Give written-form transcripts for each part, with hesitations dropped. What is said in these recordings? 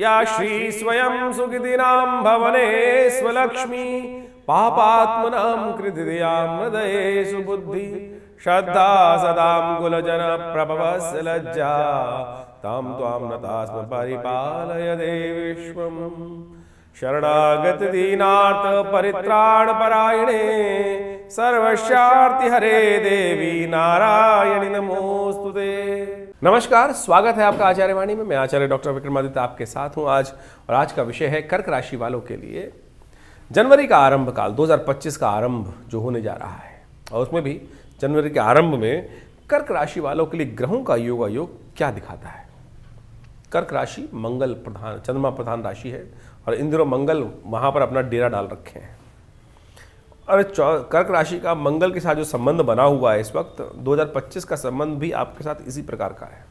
या श्री स्वयं सुखिदीनां भवने स्वलक्ष्मी पापात्मनां कृतियां हृदये सुबुद्धि श्रद्धा सदां कुलजन प्रभवस्य लज्जा तां त्वां नतास्म परिपालय देवेश्वम् शरणागत दीनार्थ परित्राण परायणे सर्वस्यार्ति हरे देवी नारायणी नमोस्तुते। नमस्कार, स्वागत है आपका आचार्य वाणी में। मैं आचार्य डॉक्टर विक्रमादित्य आपके साथ हूं आज। और आज का विषय है कर्क राशि वालों के लिए जनवरी का आरंभ काल 2025 का आरंभ जो होने जा रहा है, और उसमें भी जनवरी के आरंभ में कर्क राशि वालों के लिए ग्रहों का योग क्या दिखाता है। कर्क राशि मंगल प्रधान, चंद्रमा प्रधान राशि है और इन दिनों मंगल वहाँ पर अपना डेरा डाल रखे हैं। और कर्क राशि का मंगल के साथ जो संबंध बना हुआ है इस वक्त 2025 का संबंध भी आपके साथ इसी प्रकार का है।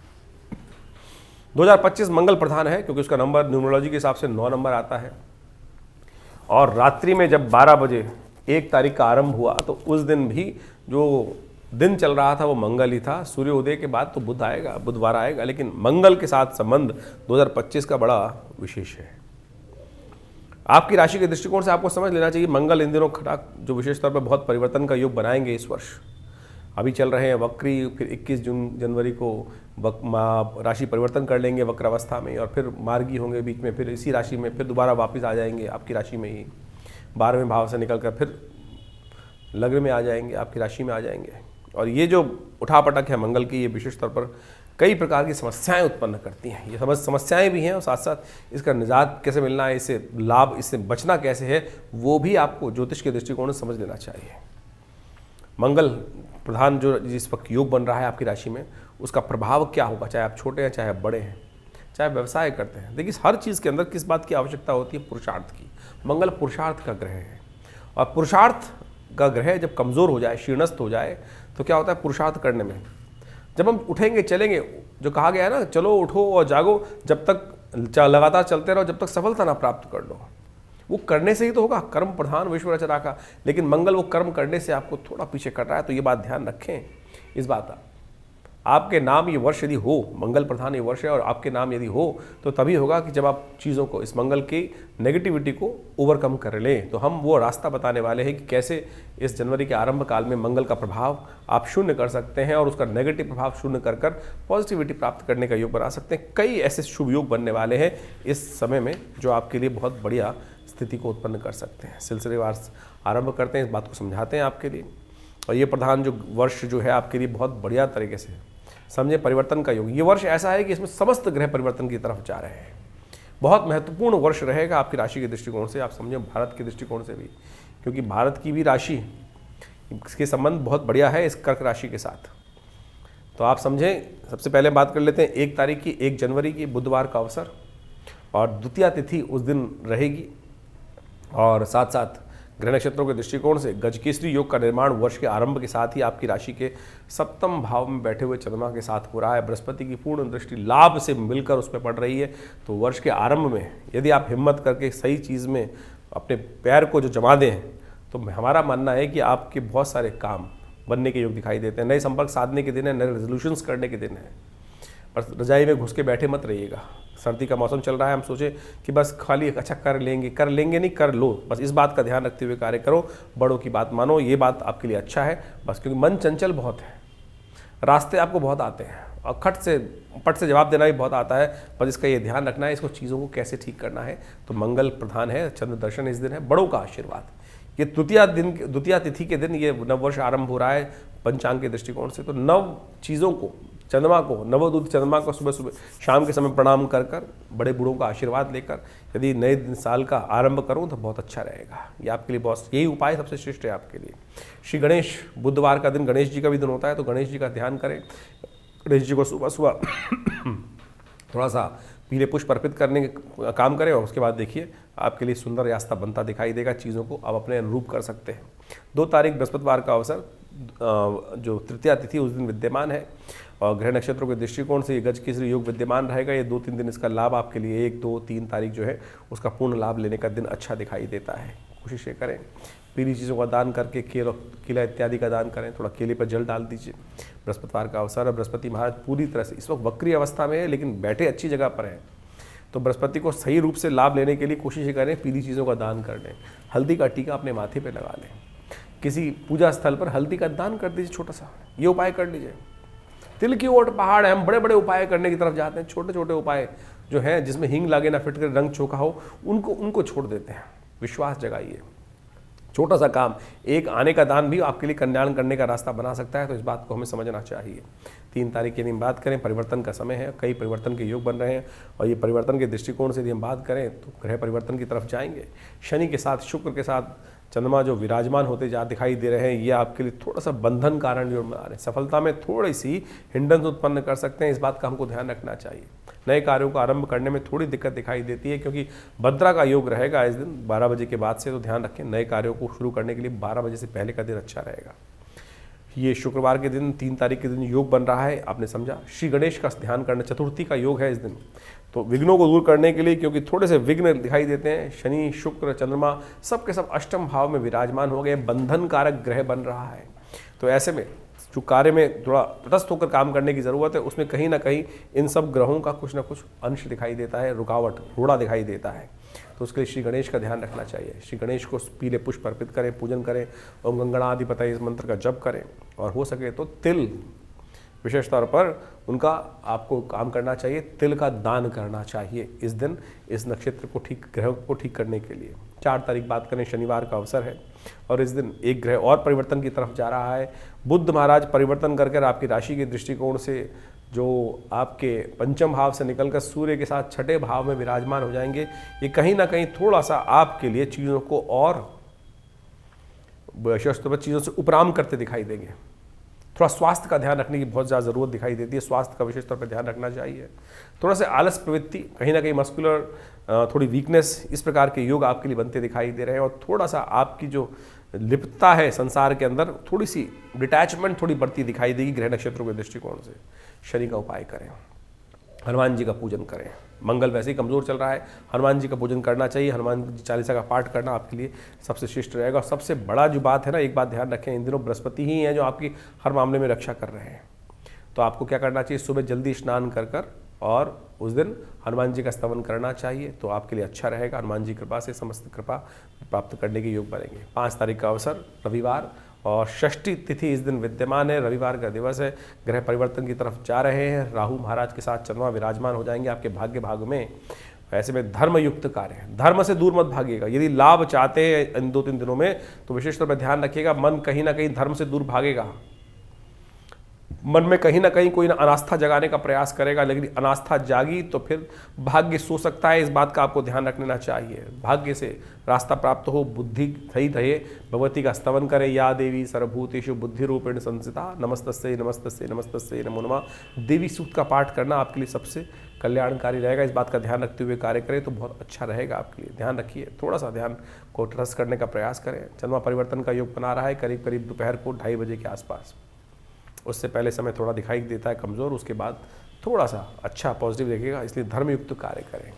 2025 मंगल प्रधान है क्योंकि उसका नंबर न्यूमरोलॉजी के हिसाब से 9 नंबर आता है। और रात्रि में जब 12 बजे 1 तारीख का आरंभ हुआ तो उस दिन भी जो दिन चल रहा था वो मंगल ही था। सूर्योदय के बाद तो बुध आएगा, बुधवार आएगा, लेकिन मंगल के साथ संबंध 2025 का बड़ा विशेष है। आपकी राशि के दृष्टिकोण से आपको समझ लेना चाहिए मंगल इन दिनों खटाक जो विशेष तौर पर बहुत परिवर्तन का योग बनाएंगे इस वर्ष। अभी चल रहे हैं वक्री, फिर 21 जनवरी को राशि परिवर्तन कर लेंगे वक्र अवस्था में, और फिर मार्गी होंगे बीच में, फिर इसी राशि में फिर दोबारा वापस आ जाएंगे आपकी राशि में ही 12वें भाव से निकलकर फिर लग्न में आ जाएंगे, आपकी राशि में आ जाएंगे। और ये जो उठापटक है मंगल की, ये विशेष तौर पर कई प्रकार की समस्याएं उत्पन्न करती हैं। ये समस्याएं भी हैं और साथ साथ इसका निजात कैसे मिलना है, इससे लाभ, इससे बचना कैसे है, वो भी आपको ज्योतिष के दृष्टिकोण से समझ लेना चाहिए। मंगल प्रधान जो जिस वक्त योग बन रहा है आपकी राशि में, उसका प्रभाव क्या होगा, चाहे आप छोटे हैं, चाहे आप बड़े हैं, चाहे व्यवसाय करते हैं। देखिए, हर चीज़ के अंदर किस बात की आवश्यकता होती है? पुरुषार्थ की। मंगल पुरुषार्थ का ग्रह है, और पुरुषार्थ का ग्रह जब कमज़ोर हो जाए, शीर्णस्थ हो जाए, तो क्या होता है पुरुषार्थ करने में। जब हम उठेंगे चलेंगे, जो कहा गया है ना, चलो उठो और जागो, जब तक लगातार चलते रहो जब तक सफलता ना प्राप्त कर लो। वो करने से ही तो होगा, कर्म प्रधान विश्व रचना का। लेकिन मंगल वो कर्म करने से आपको थोड़ा पीछे कर रहा है, तो ये बात ध्यान रखें। इस बात का आपके नाम ये वर्ष यदि हो, मंगल प्रधान ये वर्ष है, और आपके नाम यदि हो तो तभी होगा कि जब आप चीज़ों को, इस मंगल की नेगेटिविटी को ओवरकम कर लें। तो हम वो रास्ता बताने वाले हैं कि कैसे इस जनवरी के आरंभ काल में मंगल का प्रभाव आप शून्य कर सकते हैं और उसका नेगेटिव प्रभाव शून्य कर कर पॉजिटिविटी प्राप्त करने का योग बना सकते हैं। कई ऐसे शुभ योग बनने वाले हैं इस समय में जो आपके लिए बहुत बढ़िया स्थिति को उत्पन्न कर सकते हैं। सिलसिलेवार आरंभ करते हैं, इस बात को समझाते हैं आपके लिए। और ये प्रधान जो वर्ष जो है आपके लिए बहुत बढ़िया तरीके से समझे, परिवर्तन का योग। ये वर्ष ऐसा है कि इसमें समस्त ग्रह परिवर्तन की तरफ जा रहे हैं। बहुत महत्वपूर्ण वर्ष रहेगा आपकी राशि के दृष्टिकोण से, आप समझें भारत के दृष्टिकोण से भी, क्योंकि भारत की भी राशि, इसके संबंध बहुत बढ़िया है इस कर्क राशि के साथ। तो आप समझें, सबसे पहले बात कर लेते हैं 1 तारीख की, 1 जनवरी की, बुधवार का अवसर, और द्वितीया तिथि उस दिन रहेगी। और साथ साथ ग्रह नक्षत्रों के दृष्टिकोण से गजकेसरी योग का निर्माण वर्ष के आरंभ के साथ ही आपकी राशि के 7वें भाव में बैठे हुए चंद्रमा के साथ हो रहा है। बृहस्पति की पूर्ण दृष्टि लाभ से मिलकर उस पर पड़ रही है। तो वर्ष के आरंभ में यदि आप हिम्मत करके सही चीज़ में अपने पैर को जो जमा दें, तो हमारा मानना है कि आपके बहुत सारे काम बनने के योग दिखाई देते हैं। नए संपर्क साधने के दिन है, नए रेजोल्यूशंस करने के दिन है। पर रजाई में घुस के बैठे मत रहिएगा। सर्दी का मौसम चल रहा है, हम सोचे कि बस खाली अच्छा कर लेंगे नहीं, कर लो। बस इस बात का ध्यान रखते हुए कार्य करो, बड़ों की बात मानो, ये बात आपके लिए अच्छा है बस। क्योंकि मन चंचल बहुत है, रास्ते आपको बहुत आते हैं और पट से जवाब देना भी बहुत आता है। बस इसका ये ध्यान रखना है, इसको चीज़ों को कैसे ठीक करना है। तो मंगल प्रधान है, चंद्र दर्शन इस दिन है, बड़ों का आशीर्वाद। ये द्वितीया तिथि के दिन ये नववर्ष आरंभ हो रहा है पंचांग के दृष्टिकोण से। तो नव चीज़ों को, चंद्रमा को, नवोदित चंद्रमा को सुबह सुबह शाम के समय प्रणाम कर कर, बड़े बूढ़ों का आशीर्वाद लेकर यदि नए साल का आरंभ करूं तो बहुत अच्छा रहेगा। ये आपके लिए बहुत, यही उपाय सबसे श्रेष्ठ है आपके लिए। श्री गणेश, बुधवार का दिन गणेश जी का भी दिन होता है, तो गणेश जी का ध्यान करें। गणेश जी को सुबह सुबह थोड़ा सा पीले पुष्प अर्पित करने का काम करें, और उसके बाद देखिए आपके लिए सुंदर रास्ता बनता दिखाई देगा। चीज़ों को आप अपने अनुरूप कर सकते हैं। 2 तारीख बृहस्पतिवार का अवसर, जो तृतीया तिथि उस दिन विद्यमान है, और ग्रह नक्षत्रों के दृष्टिकोण से ये गजकेसरी योग विद्यमान रहेगा। ये 2-3 दिन इसका लाभ आपके लिए, 1, 2, 3 तारीख जो है उसका पूर्ण लाभ लेने का दिन अच्छा दिखाई देता है। कोशिश ये करें, पीली चीज़ों का दान करके, केला इत्यादि का दान करें, थोड़ा केले पर जल डाल दीजिए। बृहस्पतिवार का अवसर है। बृहस्पति महाराज पूरी तरह से इस वक्त वक्री अवस्था में है, लेकिन बैठे अच्छी जगह पर हैं। तो बृहस्पति को सही रूप से लाभ लेने के लिए कोशिश करें पीली चीज़ों का दान कर लें, हल्दी का टीका अपने माथे पे लगा लें, किसी पूजा स्थल पर हल्दी का दान कर दीजिए छोटा सा, ये उपाय कर लीजिए। तिल की ओट पहाड़ है, हम बड़े बड़े उपाय करने की तरफ जाते हैं, छोटे छोटे उपाय जो हैं जिसमें हींग लागे ना फिट कर रंग चोखा हो उनको छोड़ देते हैं। विश्वास जगाइए, छोटा सा काम, एक आने का दान भी आपके लिए कल्याण करने का रास्ता बना सकता है, तो इस बात को हमें समझना चाहिए। 3 तारीख की यदि हम बात करें, परिवर्तन का समय है, कई परिवर्तन के योग बन रहे हैं और ये परिवर्तन के दृष्टिकोण से यदि हम बात करें तो ग्रह परिवर्तन की तरफ जाएंगे। शनि के साथ शुक्र के साथ चंद्रमा जो विराजमान होते जा दिखाई दे रहे हैं, ये आपके लिए थोड़ा सा बंधन कारण जो बना रहे हैं, सफलता में थोड़ी सी हिंडन उत्पन्न कर सकते हैं। इस बात का हमको ध्यान रखना चाहिए। नए कार्यों का आरंभ करने में थोड़ी दिक्कत दिखाई देती है, क्योंकि भद्रा का योग रहेगा इस दिन 12 बजे के बाद से, तो ध्यान रखें नए कार्यों को शुरू करने के लिए 12 बजे से पहले का दिन अच्छा रहेगा। ये शुक्रवार के दिन 3 तारीख के दिन योग बन रहा है, आपने समझा। श्री गणेश का ध्यान करना, चतुर्थी का योग है इस दिन, तो विघ्नों को दूर करने के लिए, क्योंकि थोड़े से विघ्न दिखाई देते हैं, शनि शुक्र चंद्रमा सब के सब अष्टम भाव में विराजमान हो गए, बंधन कारक ग्रह बन रहा है। तो ऐसे में जो कार्य में थोड़ा तटस्थ होकर काम करने की ज़रूरत है, उसमें कहीं ना कहीं इन सब ग्रहों का कुछ ना कुछ अंश दिखाई देता है, रुकावट रोड़ा दिखाई देता है। तो उसके लिए श्री गणेश का ध्यान रखना चाहिए। श्री गणेश को पीले पुष्प अर्पित करें, पूजन करें, ओम गंगणाधिपतये इस मंत्र का जप करें, और हो सके तो तिल विशेष तौर पर उनका आपको काम करना चाहिए, तिल का दान करना चाहिए इस दिन, इस नक्षत्र को ठीक, ग्रह को ठीक करने के लिए। 4 तारीख बात करें, शनिवार का अवसर है और इस दिन एक ग्रह और परिवर्तन की तरफ जा रहा है। बुध महाराज परिवर्तन करके आपकी राशि के दृष्टिकोण से जो आपके पंचम भाव से निकलकर सूर्य के साथ 6ठे भाव में विराजमान हो जाएंगे। ये कहीं ना कहीं थोड़ा सा आपके लिए चीज़ों को और विशेष तौर पर चीज़ों से उपराम करते दिखाई देंगे। थोड़ा स्वास्थ्य का ध्यान रखने की बहुत ज़्यादा ज़रूरत दिखाई देती है, स्वास्थ्य का विशेष तौर पर ध्यान रखना चाहिए। थोड़ा सा आलस प्रवृत्ति, कहीं ना कहीं मस्कुलर थोड़ी वीकनेस, इस प्रकार के योग आपके लिए बनते दिखाई दे रहे हैं। और थोड़ा सा आपकी जो लिप्तता है संसार के अंदर, थोड़ी सी डिटैचमेंट थोड़ी बढ़ती दिखाई देगी ग्रह नक्षत्रों के दृष्टिकोण से। शनि का उपाय करें, हनुमान जी का पूजन करें। मंगल वैसे ही कमज़ोर चल रहा है, हनुमान जी का पूजन करना चाहिए, हनुमान जी चालीसा का पाठ करना आपके लिए सबसे श्रेष्ठ रहेगा। और सबसे बड़ा जो बात है ना, एक बात ध्यान रखें, इन दिनों बृहस्पति ही है जो आपकी हर मामले में रक्षा कर रहे हैं। तो आपको क्या करना चाहिए, सुबह जल्दी स्नान कर और उस दिन हनुमान जी का स्तवन करना चाहिए, तो आपके लिए अच्छा रहेगा। हनुमान जी कृपा से समस्त कृपा प्राप्त करने के योग बनेंगे। 5 तारीख का अवसर रविवार और षष्ठी तिथि इस दिन विद्यमान है, रविवार का दिवस है। ग्रह परिवर्तन की तरफ जा रहे हैं, राहु महाराज के साथ चंद्रमा विराजमान हो जाएंगे आपके भाग्य भाग में। ऐसे में धर्मयुक्त कार्य, धर्म से दूर मत भागिएगा। यदि लाभ चाहते हैं इन 2-3 दिनों में, तो विशेष तौर पर ध्यान रखिएगा, मन कहीं ना कहीं धर्म से दूर भागेगा, मन में कहीं ना कहीं कोई ना अनास्था जगाने का प्रयास करेगा, लेकिन अनास्था जागी तो फिर भाग्य सो सकता है। इस बात का आपको ध्यान रखना चाहिए। भाग्य से रास्ता प्राप्त हो, बुद्धि सही रहे, भगवती का स्तवन करें, या देवी सर्वभूतेषु बुद्धि रूपेण संस्थिता नमस्तस्यै नमस्तस्यै नमस्तस्यै नमो नमः। देवी सूक्त का पाठ करना आपके लिए सबसे कल्याणकारी रहेगा। इस बात का ध्यान रखते हुए कार्य करें तो बहुत अच्छा रहेगा आपके लिए। ध्यान रखिए, थोड़ा सा ध्यान को ट्रस्ट करने का प्रयास करें। चंद्रमा परिवर्तन का योग बना रहा है करीब करीब दोपहर को 2:30 बजे के आसपास। उससे पहले समय थोड़ा दिखाई देता है कमज़ोर, उसके बाद थोड़ा सा अच्छा पॉजिटिव देखेगा। इसलिए धर्मयुक्त कार्य करें,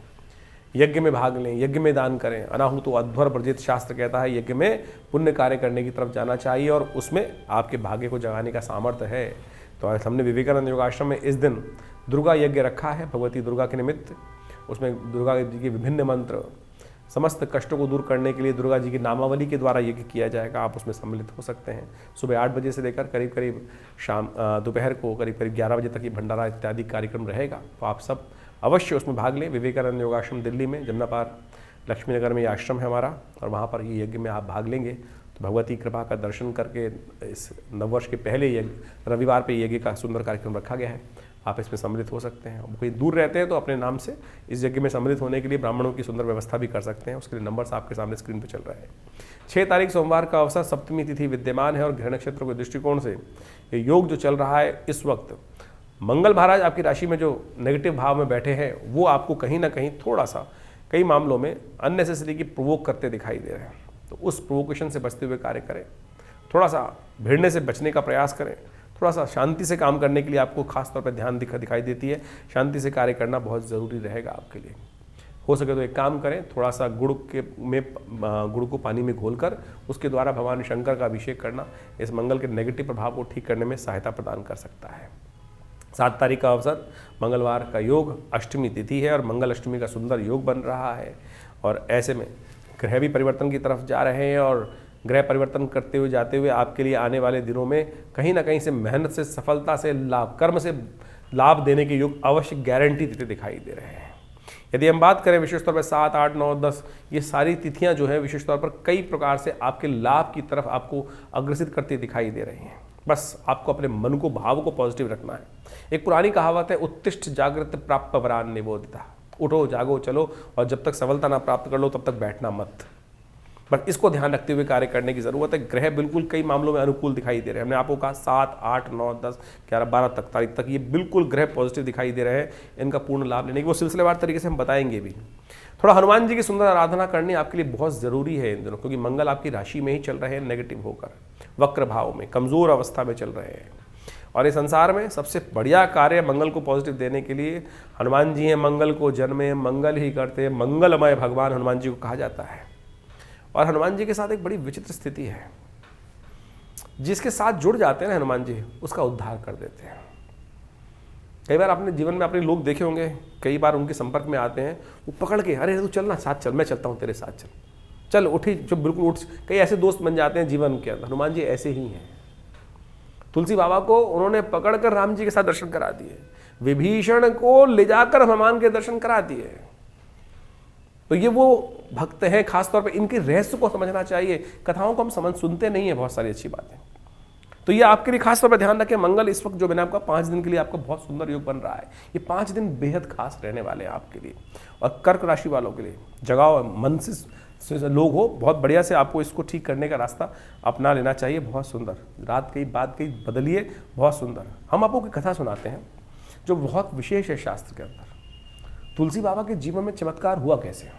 यज्ञ में भाग लें, यज्ञ में दान करें। अनाहुतो अध्वर ब्रजेत शास्त्र कहता है, यज्ञ में पुण्य कार्य करने की तरफ जाना चाहिए और उसमें आपके भाग्य को जगाने का सामर्थ्य है। तो आज हमने विवेकानंद योगाश्रम में इस दिन दुर्गा यज्ञ रखा है, भगवती दुर्गा के निमित्त। उसमें दुर्गा जी के विभिन्न मंत्र, समस्त कष्टों को दूर करने के लिए दुर्गा जी की नामावली के द्वारा यज्ञ किया जाएगा। आप उसमें सम्मिलित हो सकते हैं। सुबह 8 बजे से लेकर करीब करीब शाम दोपहर को करीब करीब 11 बजे तक ये भंडारा इत्यादि कार्यक्रम रहेगा। तो आप सब अवश्य उसमें भाग लें। विवेकानंद योगाश्रम दिल्ली में जमनापार लक्ष्मी नगर में ये आश्रम है हमारा, और वहाँ पर ये यज्ञ में आप भाग लेंगे तो भगवती कृपा का दर्शन करके इस नववर्ष के पहले यज्ञ रविवार पर यज्ञ का सुंदर कार्यक्रम रखा गया है, आप इसमें सम्मिलित हो सकते हैं। कोई दूर रहते हैं तो अपने नाम से इस यज्ञ में सम्मिलित होने के लिए ब्राह्मणों की सुंदर व्यवस्था भी कर सकते हैं। उसके लिए नंबर्स आपके सामने स्क्रीन पर चल रहा है। 6 तारीख सोमवार का अवसर, सप्तमी तिथि विद्यमान है और ग्रह नक्षत्रों के दृष्टिकोण से ये योग जो चल रहा है इस वक्त, मंगल महाराज आपकी राशि में जो नेगेटिव भाव में बैठे हैं वो आपको कहीं ना कहीं थोड़ा सा कई मामलों में अननेसेसरी की प्रोवोक करते दिखाई दे रहे हैं। तो उस प्रोवोकेशन से बचते हुए कार्य करें, थोड़ा सा भिड़ने से बचने का प्रयास करें, थोड़ा सा शांति से काम करने के लिए आपको खास तौर पर ध्यान दिखाई देती है। शांति से कार्य करना बहुत ज़रूरी रहेगा आपके लिए। हो सके तो एक काम करें, थोड़ा सा गुड़ को पानी में घोलकर उसके द्वारा भगवान शंकर का अभिषेक करना इस मंगल के नेगेटिव प्रभाव को ठीक करने में सहायता प्रदान कर सकता है। 7 तारीख का अवसर, मंगलवार का योग, अष्टमी तिथि है और मंगल अष्टमी का सुंदर योग बन रहा है। और ऐसे में ग्रह भी परिवर्तन की तरफ जा रहे हैं और ग्रह परिवर्तन करते हुए जाते हुए आपके लिए आने वाले दिनों में कहीं ना कहीं से मेहनत से, सफलता से, लाभ, कर्म से लाभ देने के योग अवश्य गारंटी देते दिखाई दे रहे हैं। यदि हम बात करें विशेष तौर पर 7, 8, 9, 10 ये सारी तिथियां जो है विशेष तौर पर कई प्रकार से आपके लाभ की तरफ आपको अग्रसित करती दिखाई दे रही हैं। बस आपको अपने मन को, भाव को पॉजिटिव रखना है। एक पुरानी कहावत है, उत्तिष्ठ जागृत प्राप्त वरान निबोधिता। उठो, जागो, चलो, और जब तक सफलता ना प्राप्त कर लो तब तक बैठना मत। बस इसको ध्यान रखते हुए कार्य करने की जरूरत है। ग्रह बिल्कुल कई मामलों में अनुकूल दिखाई दे रहे हैं। हमने आपको कहा 7, 8, 9, 10, 11, 12 तारीख तक ये बिल्कुल ग्रह पॉजिटिव दिखाई दे रहे हैं। इनका पूर्ण लाभ लेने की वो सिलसिलेवार तरीके से हम बताएंगे भी। थोड़ा हनुमान जी की सुंदर आराधना करनी आपके लिए बहुत ज़रूरी है इन दिनों, क्योंकि मंगल आपकी राशि में ही चल रहे हैं नेगेटिव होकर, वक्र भाव में, कमज़ोर अवस्था में चल रहे हैं। और इस संसार में सबसे बढ़िया कार्य मंगल को पॉजिटिव देने के लिए हनुमान जी हैं। मंगल को जन्मे मंगल ही करते, मंगलमय भगवान हनुमान जी को कहा जाता है। और हनुमान जी के साथ एक बड़ी विचित्र स्थिति है, जिसके साथ जुड़ जाते हैं ना हनुमान जी, उसका उद्धार कर देते हैं। कई बार आपने जीवन में अपने लोग देखे होंगे, कई बार उनके संपर्क में आते हैं, वो पकड़ के, अरे तू चलना, साथ चल, मैं चलता हूँ तेरे साथ, चल चल उठी, जो बिल्कुल उठ। कई ऐसे दोस्त बन जाते हैं जीवन के अंदर। हनुमान जी ऐसे ही हैं। तुलसी बाबा को उन्होंने पकड़कर राम जी के साथ दर्शन करा दिए, विभीषण को ले जाकर हनुमान के दर्शन करा दिए। तो ये वो भक्त हैं, खासतौर पे इनके रहस्य को समझना चाहिए। कथाओं को हम सुनते नहीं है, बहुत सारी अच्छी बातें। तो ये आपके लिए खासतौर पर ध्यान रखें। मंगल इस वक्त जो मैंने आपका 5 दिन के लिए आपका बहुत सुंदर योग बन रहा है। ये 5 दिन बेहद खास रहने वाले हैं आपके लिए। और कर्क राशि वालों के लिए जगाओ, मन से लोग हो, बहुत बढ़िया से आपको इसको ठीक करने का रास्ता अपना लेना चाहिए। बहुत सुंदर, रात कही बात कही बदलिए, बहुत सुंदर। हम आपको एक कथा सुनाते हैं जो बहुत विशेष है शास्त्र के अंदर। तुलसी बाबा के जीवन में चमत्कार हुआ कैसे,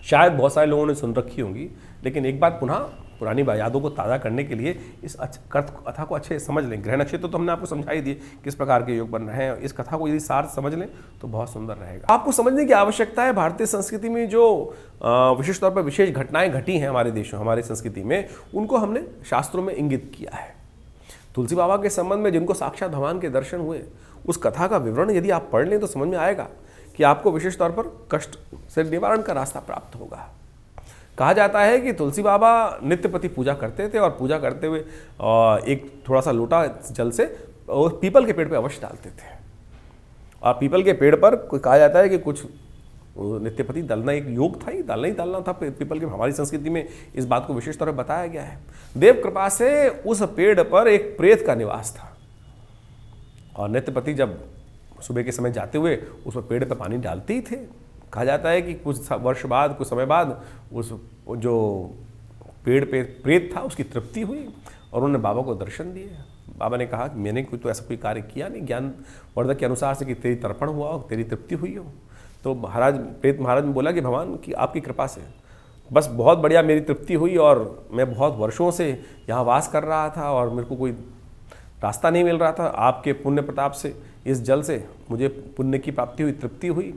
शायद बहुत सारे लोगों ने सुन रखी होंगी, लेकिन एक बार पुनः पुरानी यादों को ताज़ा करने के लिए इस कथा को अच्छे से समझ लें। ग्रह नक्षत्र तो हमने आपको समझा ही दिए किस प्रकार के योग बन रहे हैं। इस कथा को यदि सार समझ लें तो बहुत सुंदर रहेगा। आपको समझने की आवश्यकता है, भारतीय संस्कृति में जो विशेष तौर पर विशेष घटनाएं घटी हैं हमारे देशों, हमारी संस्कृति में, उनको हमने शास्त्रों में इंगित किया है। तुलसी बाबा के संबंध में जिनको साक्षात भगवान के दर्शन हुए, उस कथा का विवरण यदि आप पढ़ लें तो समझ में आएगा कि आपको विशेष तौर पर कष्ट से निवारण का रास्ता प्राप्त होगा। कहा जाता है कि तुलसी बाबा नित्य प्रति पूजा करते थे और पूजा करते हुए एक थोड़ा सा लोटा जल से पीपल के पेड़ पे अवश्य डालते थे। और पीपल के पेड़ पर कहा जाता है कि कुछ नित्य प्रति डालना एक योग था, ही डालना ही डालना था पीपल के। हमारी संस्कृति में इस बात को विशेष तौर पर बताया गया है। देव कृपा से उस पेड़ पर एक प्रेत का निवास था और नित्य प्रति जब सुबह के समय जाते हुए उस पर पेड़ पर पानी डालते ही थे। कहा जाता है कि कुछ वर्ष बाद, कुछ समय बाद उस जो पेड़ पे प्रेत था उसकी तृप्ति हुई और उन्होंने बाबा को दर्शन दिए। बाबा ने कहा कि मैंने कोई तो ऐसा कोई कार्य किया नहीं, ज्ञान वर्धक के अनुसार से कि तेरी तर्पण हुआ हो, तेरी तृप्ति हुई हो। तो प्रेत महाराज ने बोला कि भगवान की आपकी कृपा से बस बहुत बढ़िया मेरी तृप्ति हुई और मैं बहुत वर्षों से यहाँ वास कर रहा था और मेरे को कोई रास्ता नहीं मिल रहा था। आपके पुण्य प्रताप से, इस जल से मुझे पुण्य की प्राप्ति हुई, तृप्ति हुई।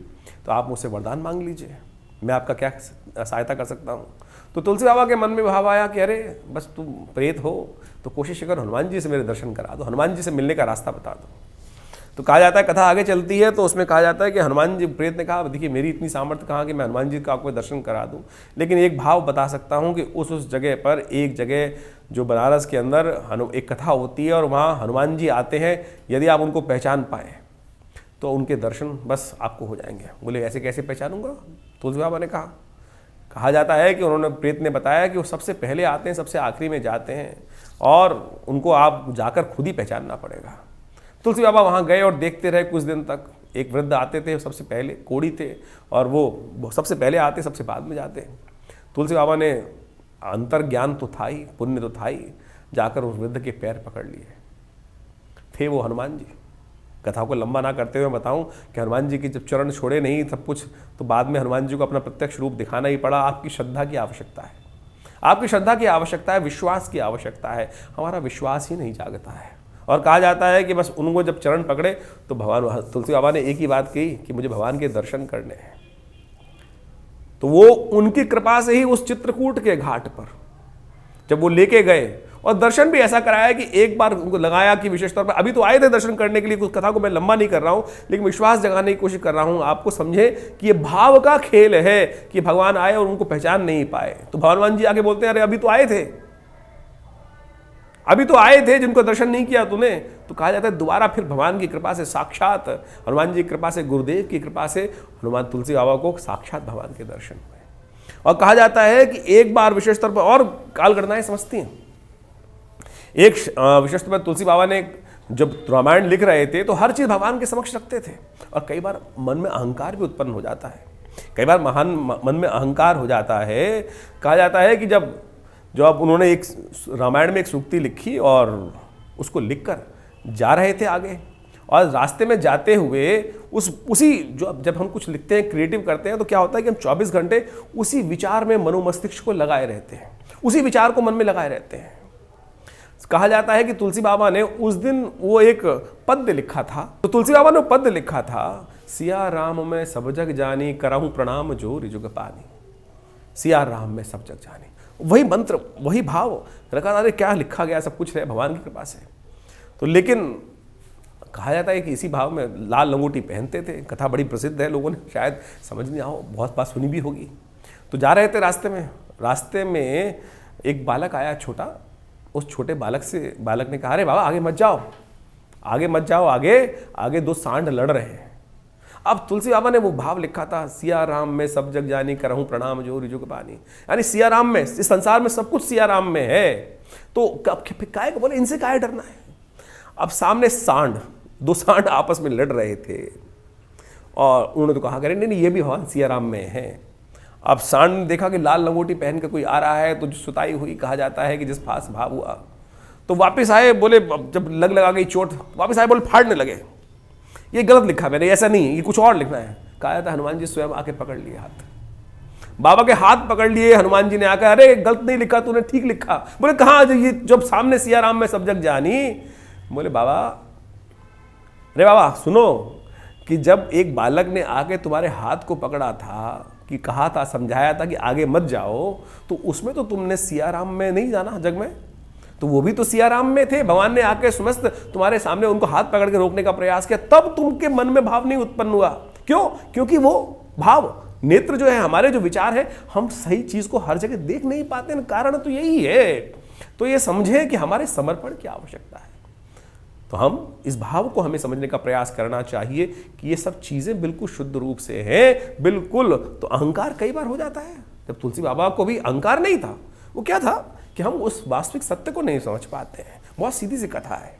तो आप मुझसे वरदान मांग लीजिए, मैं आपका क्या सहायता कर सकता हूँ। तो तुलसी बाबा के मन में भाव आया कि अरे बस तुम प्रेत हो तो कोशिश कर हनुमान जी से मेरे दर्शन करा दो, हनुमान जी से मिलने का रास्ता बता दो। तो कहा जाता है, कथा आगे चलती है तो उसमें कहा जाता है कि हनुमान जी, प्रेत ने कहा देखिए मेरी इतनी सामर्थ्य कहाँ कि मैं हनुमान जी का आपको दर्शन करा दूँ, लेकिन एक भाव बता सकता हूँ कि उस जगह पर, एक जगह जो बनारस के अंदर एक कथा होती है और वहाँ हनुमान जी आते हैं। यदि आप उनको पहचान पाए तो उनके दर्शन बस आपको हो जाएंगे। बोले ऐसे कैसे पहचानूंगा? तुलसी बाबा ने कहा जाता है कि उन्होंने, प्रेत ने बताया कि वो सबसे पहले आते हैं, सबसे आखिरी में जाते हैं और उनको आप जाकर खुद ही पहचानना पड़ेगा। तुलसी बाबा वहाँ गए और देखते रहे कुछ दिन तक। एक वृद्ध आते थे, सबसे पहले कोढ़ी थे और वो सबसे पहले आते, सबसे बाद में जाते। तुलसी बाबा ने, अंतर ज्ञान तो था ही, पुण्य तो था ही, जाकर उस वृद्ध के पैर पकड़ लिए। थे वो हनुमान जी। कथा को लंबा ना करते हुए बताऊं कि हनुमान जी की जब चरण छोड़े नहीं सब कुछ, तो बाद में हनुमान जी को अपना प्रत्यक्ष रूप दिखाना ही पड़ा। आपकी श्रद्धा की आवश्यकता है, आपकी श्रद्धा की आवश्यकता है, विश्वास की आवश्यकता है। हमारा विश्वास ही नहीं जागता है। और कहा जाता है कि बस उनको जब चरण पकड़े तो भगवान, तुलसी बाबा ने एक ही बात कही कि मुझे भगवान के दर्शन करने हैं। तो वो उनकी कृपा से ही उस चित्रकूट के घाट पर जब वो लेके गए, और दर्शन भी ऐसा कराया कि एक बार उनको लगाया कि विशेष तौर पर अभी तो आए थे दर्शन करने के लिए, कुछ कथा को मैं लंबा नहीं कर रहा हूं, लेकिन विश्वास जगाने की कोशिश कर रहा हूं आपको समझे कि ये भाव का खेल है कि भगवान आए और उनको पहचान नहीं पाए। तो हनुमान जी आगे बोलते हैं, अरे अभी तो आए थे, अभी तो आए थे, जिनको दर्शन नहीं किया तूने। तो कहा जाता है दोबारा फिर भगवान की कृपा से, साक्षात हनुमान जी की कृपा से, गुरुदेव की कृपा से हनुमान तुलसी बाबा को साक्षात भगवान के दर्शन हुए। और कहा जाता है कि एक बार विशेष तौर पर और काल गणनाएं समझती हैं। एक विशेष तौर पर तुलसी बाबा ने जब रामायण लिख रहे थे तो हर चीज भगवान के समक्ष रखते थे, और कई बार मन में अहंकार भी उत्पन्न हो जाता है, कई बार मन में अहंकार हो जाता है। कहा जाता है कि जब उन्होंने एक रामायण में एक सूक्ति लिखी और उसको लिखकर जा रहे थे आगे, और रास्ते में जाते हुए उसी जब हम कुछ लिखते हैं, क्रिएटिव करते हैं, तो क्या होता है कि हम 24 घंटे उसी विचार में मनोमस्तिष्क को लगाए रहते हैं, उसी विचार को मन में लगाए रहते हैं। कहा जाता है कि तुलसी बाबा ने उस दिन वो एक पद्य लिखा था, तो तुलसी बाबा ने पद्य लिखा था, सिया राम में सब जग जानी, करहूं प्रणाम जो रिजुग पानी। सिया राम में सब जग जानी, वही मंत्र, वही भाव रखा। अरे क्या लिखा गया, सब कुछ है भगवान की कृपा से। तो लेकिन कहा जाता है कि इसी भाव में लाल लंगोटी पहनते थे, कथा बड़ी प्रसिद्ध है, लोगों ने शायद समझ नहीं आओ, बहुत बात सुनी भी होगी। तो जा रहे थे रास्ते में एक बालक आया छोटा, उस छोटे बालक ने कहा, अरे बाबा आगे मत जाओ, आगे दो सांड लड़ रहे हैं। अब तुलसी बाबा ने वो भाव लिखा था, सिया राम में सब जग जानी, करहूं प्रणाम जो रिजुग पानी। यानी सिया राम में, इस संसार में सब कुछ सिया राम में है, तो काय को बोले इनसे काय डरना है। अब सामने दो सांड आपस में लड़ रहे थे, और उन्होंने तो कहा करे नहीं ये भी भगवान सिया राम में है। अब सांड ने देखा कि लाल लंगोटी पहन के कोई आ रहा है, तो जो सुताई हुई, कहा जाता है कि जिस पास भाव हुआ, तो वापस आए, बोले जब लगा गई चोट, वापस आए, बोले फाड़ने लगे, ये गलत लिखा मैंने, ऐसा नहीं, ये कुछ और लिखना है। कहा जाता है हनुमान जी स्वयं आके पकड़ लिए हाथ, बाबा के हाथ पकड़ लिए। हनुमान जी ने आकर, अरे गलत नहीं लिखा तूने, ठीक लिखा। बोले कहाँ, ये जब सामने सिया राम में सब जग जानी। बोले बाबा, अरे बाबा सुनो, कि जब एक बालक ने आके तुम्हारे हाथ को पकड़ा था, कि कहा था, समझाया था कि आगे मत जाओ, तो उसमें तो तुमने सिया राम में नहीं जाना जग में, तो वो भी तो सिया राम में थे। भगवान ने आके समस्त तुम्हारे सामने उनको हाथ पकड़ के रोकने का प्रयास किया, तब तुमके मन में भाव नहीं उत्पन्न हुआ। क्यों? क्योंकि वो भाव, नेत्र जो है, हमारे जो विचार है, हम सही चीज को हर जगह देख नहीं पाते, कारण तो यही है। तो ये समझे कि हमारे समर्पण की आवश्यकता है। तो हम इस भाव को हमें समझने का प्रयास करना चाहिए कि ये सब चीजें बिल्कुल शुद्ध रूप से हैं, बिल्कुल। तो अहंकार कई बार हो जाता है। जब तुलसी बाबा को भी अहंकार नहीं था, वो क्या था कि हम उस वास्तविक सत्य को नहीं समझ पाते हैं। बहुत सीधी सी कथा है।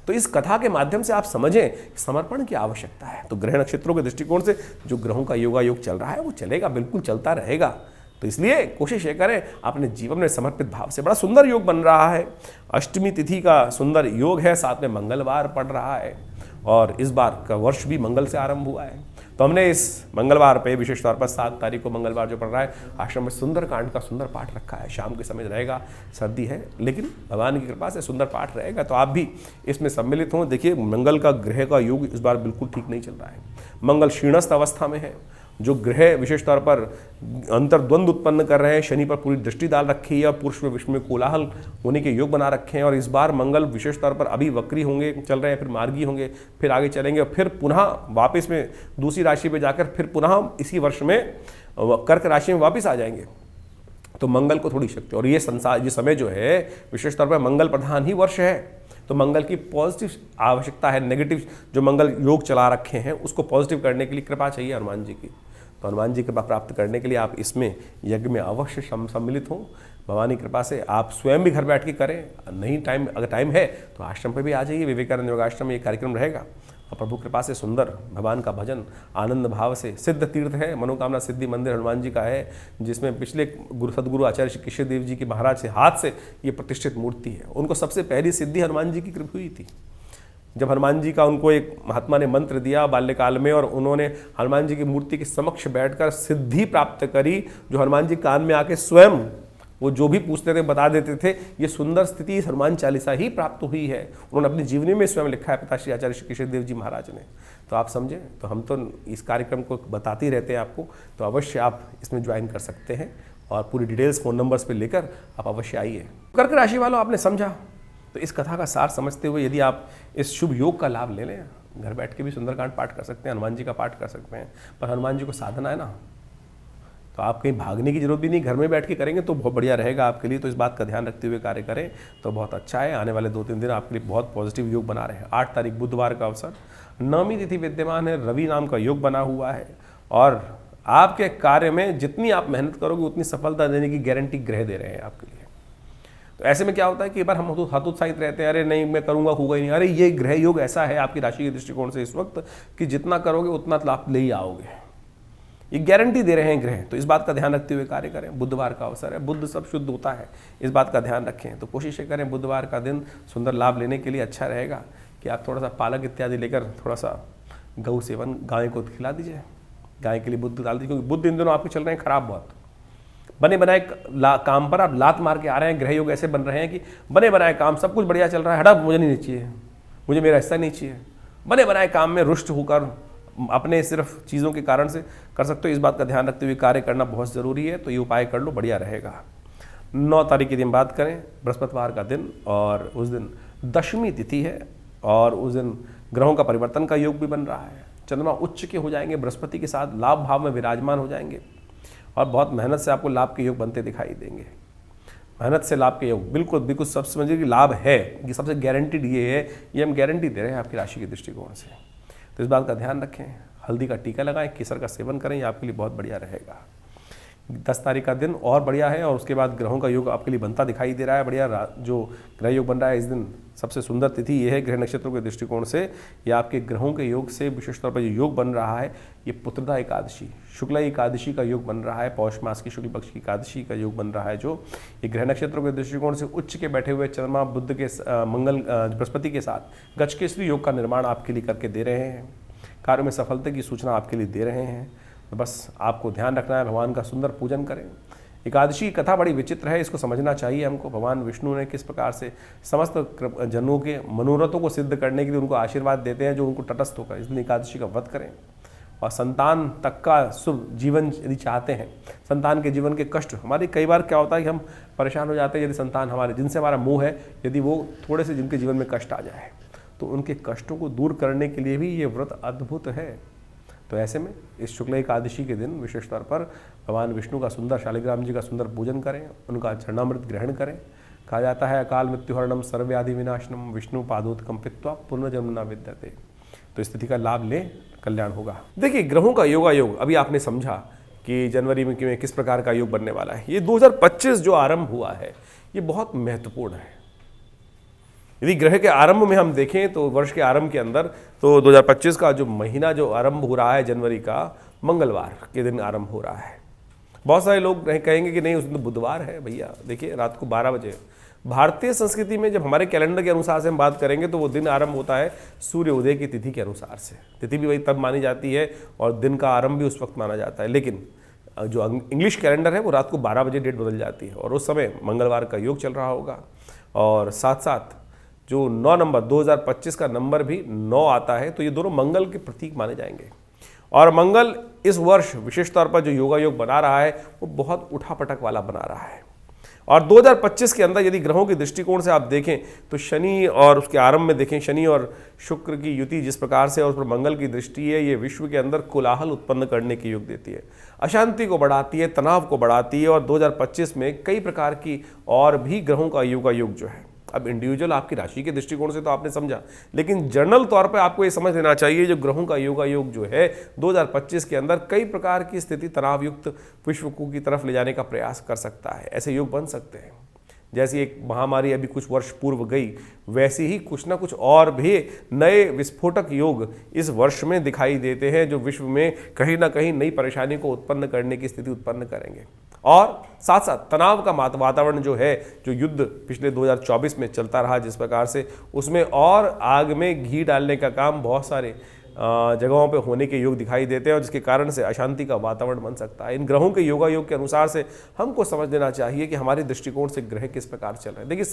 तो इस कथा के माध्यम से आप समझें समर्पण की आवश्यकता है। तो ग्रह नक्षत्रों के दृष्टिकोण से जो ग्रहों का योगायोग चल रहा है वो चलेगा, बिल्कुल चलता रहेगा। तो इसलिए कोशिश ये करें अपने जीवन में समर्पित भाव से। बड़ा सुंदर योग बन रहा है, अष्टमी तिथि का सुंदर योग है, साथ में मंगलवार पड़ रहा है, और इस बार का वर्ष भी मंगल से आरंभ हुआ है। तो हमने इस मंगलवार पे विशेष तौर पर 7 तारीख को मंगलवार जो पड़ रहा है, आश्रम में सुंदर कांड का सुंदर पाठ रखा है। शाम के समय रहेगा, सर्दी है, लेकिन भगवान की कृपा से सुंदर पाठ रहेगा। तो आप भी इसमें सम्मिलित हों। देखिए, मंगल का ग्रह का योग इस बार बिल्कुल ठीक नहीं चल रहा है। मंगल क्षीणस्थ अवस्था में है। जो ग्रह विशेष तौर पर अंतर्द्वंद उत्पन्न कर रहे हैं, शनि पर पूरी दृष्टि डाल रखी है, और पुरुष में विश्व में कोलाहल होने के योग बना रखे हैं। और इस बार मंगल विशेष तौर पर अभी वक्री होंगे, चल रहे हैं, फिर मार्गी होंगे, फिर आगे चलेंगे, और फिर पुनः वापस में दूसरी राशि पे जाकर फिर पुनः इसी वर्ष में कर्क राशि में वापस आ जाएंगे। तो मंगल को थोड़ी शक्ति, और ये संसार, ये समय जो है विशेष तौर पर मंगल प्रधान ही वर्ष है। तो मंगल की पॉजिटिव आवश्यकता है। नेगेटिव जो मंगल योग चला रखे हैं उसको पॉजिटिव करने के लिए कृपा चाहिए हनुमान जी की। तो हनुमान जी की कृपा प्राप्त करने के लिए आप इसमें यज्ञ में अवश्य सम्मिलित हों। भगवान की कृपा से आप स्वयं भी घर बैठ के करें, नहीं टाइम, अगर टाइम है तो आश्रम पे भी आ जाइए। विवेकानंद योगाश्रम में ये कार्यक्रम रहेगा, और प्रभु कृपा से सुंदर भगवान का भजन आनंद भाव से। सिद्ध तीर्थ है, मनोकामना सिद्धि मंदिर हनुमान जी का है, जिसमें पिछले सदगुरु आचार्य श्री कृष्ण देव जी के महाराज से हाथ से ये प्रतिष्ठित मूर्ति है। उनको सबसे पहली सिद्धि हनुमान जी की कृपा हुई थी। जब हनुमान जी का उनको एक महात्मा ने मंत्र दिया बाल्यकाल में, और उन्होंने हनुमान जी की मूर्ति के समक्ष बैठकर सिद्धि प्राप्त करी, जो हनुमान जी कान में आके स्वयं वो जो भी पूछते थे बता देते थे। ये सुंदर स्थिति हनुमान चालीसा ही प्राप्त हुई है। उन्होंने अपनी जीवनी में स्वयं लिखा है, पिता श्री आचार्य श्री कृष्ण देव जी महाराज ने। तो आप समझें, तो हम तो इस कार्यक्रम को बताते ही रहते हैं आपको, तो अवश्य आप इसमें ज्वाइन कर सकते हैं। और पूरी डिटेल्स फ़ोन नंबर्स पे लेकर आप अवश्य आइए। कर्क राशि वालों, आपने समझा, तो इस कथा का सार समझते हुए यदि आप इस शुभ योग का लाभ ले लें, घर बैठ के भी सुंदरकांड पाठ कर सकते हैं, हनुमान जी का पाठ कर सकते हैं, पर हनुमान जी को साधना है ना, तो आप कहीं भागने की जरूरत भी नहीं, घर में बैठ के करेंगे तो बहुत बढ़िया रहेगा आपके लिए। तो इस बात का ध्यान रखते हुए कार्य करें तो बहुत अच्छा है। आने वाले 2-3 दिन आपके लिए बहुत पॉजिटिव योग बना रहे हैं। 8 तारीख बुधवार का अवसर, 9वीं तिथि विद्यमान है, रवि नाम का योग बना हुआ है और आपके कार्य में जितनी आप मेहनत करोगे उतनी सफलता देने की गारंटी ग्रह दे रहे हैं आपके लिए। तो ऐसे में क्या होता है कि एक बार हम हतोत्साहित रहते हैं, अरे नहीं मैं करूंगा, होगा ही नहीं। अरे ये ग्रह योग ऐसा है आपकी राशि के दृष्टिकोण से इस वक्त कि जितना करोगे उतना लाभ ले ही आओगे, ये गारंटी दे रहे हैं ग्रह। तो इस बात का ध्यान रखते हुए कार्य करें। बुधवार का अवसर है, बुध सब शुद्ध होता है, इस बात का ध्यान रखें। तो कोशिश करें बुधवार का दिन सुंदर लाभ लेने के लिए अच्छा रहेगा कि आप थोड़ा सा पालक इत्यादि लेकर थोड़ा सा गौ सेवन गाय को खिला दीजिए, गाय के लिए बुध डाल दीजिए, क्योंकि बुध इन दिनों आपके चल रहे हैं खराब बहुत। बने बनाए काम पर आप लात मार के आ रहे हैं, ग्रह योग ऐसे बन रहे हैं कि बने बनाए काम सब कुछ बढ़िया चल रहा है, हटा मुझे नहीं चाहिए, मुझे मेरा हिस्सा नहीं चाहिए। बने बनाए काम में रुष्ट होकर अपने सिर्फ चीज़ों के कारण से कर सकते हो। इस बात का ध्यान रखते हुए कार्य करना बहुत ज़रूरी है, तो ये उपाय कर लो, बढ़िया रहेगा। 9 तारीख के दिन बात करें, बृहस्पतिवार का दिन, और उस दिन दशमी तिथि है और उस दिन ग्रहों का परिवर्तन का योग भी बन रहा है। चंद्रमा उच्च के हो जाएंगे, बृहस्पति के साथ लाभ भाव में विराजमान हो जाएंगे और बहुत मेहनत से आपको लाभ के योग बनते दिखाई देंगे। मेहनत से लाभ के योग बिल्कुल बिल्कुल सब समझिए कि लाभ है, ये सबसे गारंटीड ये है, ये हम गारंटी दे रहे हैं आपकी राशि के दृष्टिकोण से। तो इस बात का ध्यान रखें, हल्दी का टीका लगाएं, केसर का सेवन करें, ये आपके लिए बहुत बढ़िया रहेगा। 10 तारीख का दिन और बढ़िया है और उसके बाद ग्रहों का योग आपके लिए बनता दिखाई दे रहा है बढ़िया। जो ग्रह योग बन रहा है इस दिन, सबसे सुंदर तिथि ये है ग्रह नक्षत्रों के दृष्टिकोण से, या आपके ग्रहों के योग से विशेष तौर पर जो योग बन रहा है ये पुत्रदा एकादशी, शुक्ला एकादशी का योग बन रहा है, पौष मास की शुक्ल पक्ष की एकादशी का योग बन रहा है। जो ये ग्रह नक्षत्रों के दृष्टिकोण से उच्च के बैठे हुए चंद्रमा बुध के मंगल बृहस्पति के साथ गजकेसरी योग का निर्माण आपके लिए करके दे रहे हैं, कार्य में सफलता की सूचना आपके लिए दे रहे हैं। तो बस आपको ध्यान रखना है, भगवान का सुंदर पूजन करें। एकादशी की कथा बड़ी विचित्र है, इसको समझना चाहिए हमको। भगवान विष्णु ने किस प्रकार से समस्त जनों के मनोरथों को सिद्ध करने के लिए उनको आशीर्वाद देते हैं जो उनको तटस्थ होकर। इसलिए एकादशी का व्रत करें और संतान तक का शुभ जीवन यदि चाहते हैं, संतान के जीवन के कष्ट, हमारी कई बार क्या होता है कि हम परेशान हो जाते हैं यदि संतान हमारे जिनसे हमारा मोह है, यदि वो थोड़े से जिनके जीवन में कष्ट आ जाए तो उनके कष्टों को दूर करने के लिए भी ये व्रत अद्भुत है। तो ऐसे में इस शुक्ल एकादशी के दिन विशेष तौर पर भगवान विष्णु का सुंदर, शालिग्राम जी का सुंदर पूजन करें, उनका चरणामृत ग्रहण करें। कहा जाता है अकाल मृत्युहरणम सर्वव्याधि विनाशनम विष्णु पादोत्कंपित्वा पुनर्जन्म न विद्यते। तो इस तिथि का लाभ लें, कल्याण होगा। देखिए ग्रहों का योगायोग अभी आपने समझा कि जनवरी में किस प्रकार का योग बनने वाला है। ये 2025 जो आरंभ हुआ है ये बहुत महत्वपूर्ण है। यदि ग्रह के आरंभ में हम देखें तो वर्ष के आरंभ के अंदर तो 2025 का जो महीना जो आरंभ हो रहा है जनवरी का, मंगलवार के दिन आरंभ हो रहा है। बहुत सारे लोग कहेंगे कि नहीं उस दिन तो बुधवार है। भैया देखिए रात को 12 बजे भारतीय संस्कृति में जब हमारे कैलेंडर के अनुसार से हम बात करेंगे तो वो दिन आरंभ होता है सूर्य उदय की तिथि के अनुसार से। तिथि भी वही तब मानी जाती है और दिन का आरंभ भी उस वक्त माना जाता है। लेकिन जो इंग्लिश कैलेंडर है वो रात को 12 बजे डेट बदल जाती है और उस समय मंगलवार का योग चल रहा होगा। और साथ साथ जो 9 नंबर 2025 का नंबर भी 9 आता है, तो ये दोनों मंगल के प्रतीक माने जाएंगे। और मंगल इस वर्ष विशेष तौर पर जो योगा योग बना रहा है वो बहुत उठापटक वाला बना रहा है। और 2025 के अंदर यदि ग्रहों के दृष्टिकोण से आप देखें तो शनि और उसके आरंभ में देखें, शनि और शुक्र की युति जिस प्रकार से और उस पर मंगल की दृष्टि है, ये विश्व के अंदर कोलाहल उत्पन्न करने के योग देती है, अशांति को बढ़ाती है, तनाव को बढ़ाती है। और 2025 में कई प्रकार की और भी ग्रहों का योगा योग जो है, अब इंडिविजुअल आपकी राशि के दृष्टिकोण से तो आपने समझा, लेकिन जनरल तौर पे आपको ये समझ लेना चाहिए जो ग्रहों का योगा योग जो है 2025 के अंदर कई प्रकार की स्थिति तनावयुक्त विश्व को की तरफ ले जाने का प्रयास कर सकता है। ऐसे योग बन सकते हैं। जैसी एक महामारी अभी कुछ वर्ष पूर्व गई, वैसे ही कुछ ना कुछ और भी नए विस्फोटक योग इस वर्ष में दिखाई देते हैं जो विश्व में कहीं ना कहीं नई परेशानी को उत्पन्न करने की स्थिति उत्पन्न करेंगे। और साथ साथ तनाव का वातावरण जो है, जो युद्ध पिछले 2024 में चलता रहा जिस प्रकार से, उसमें और आग में घी डालने का काम बहुत सारे जगहों पे होने के योग दिखाई देते हैं और जिसके कारण से अशांति का वातावरण बन सकता है। इन ग्रहों के योगा योग के अनुसार से हमको समझ लेना चाहिए कि हमारे दृष्टिकोण से ग्रह किस प्रकार चल रहे हैं। देखिए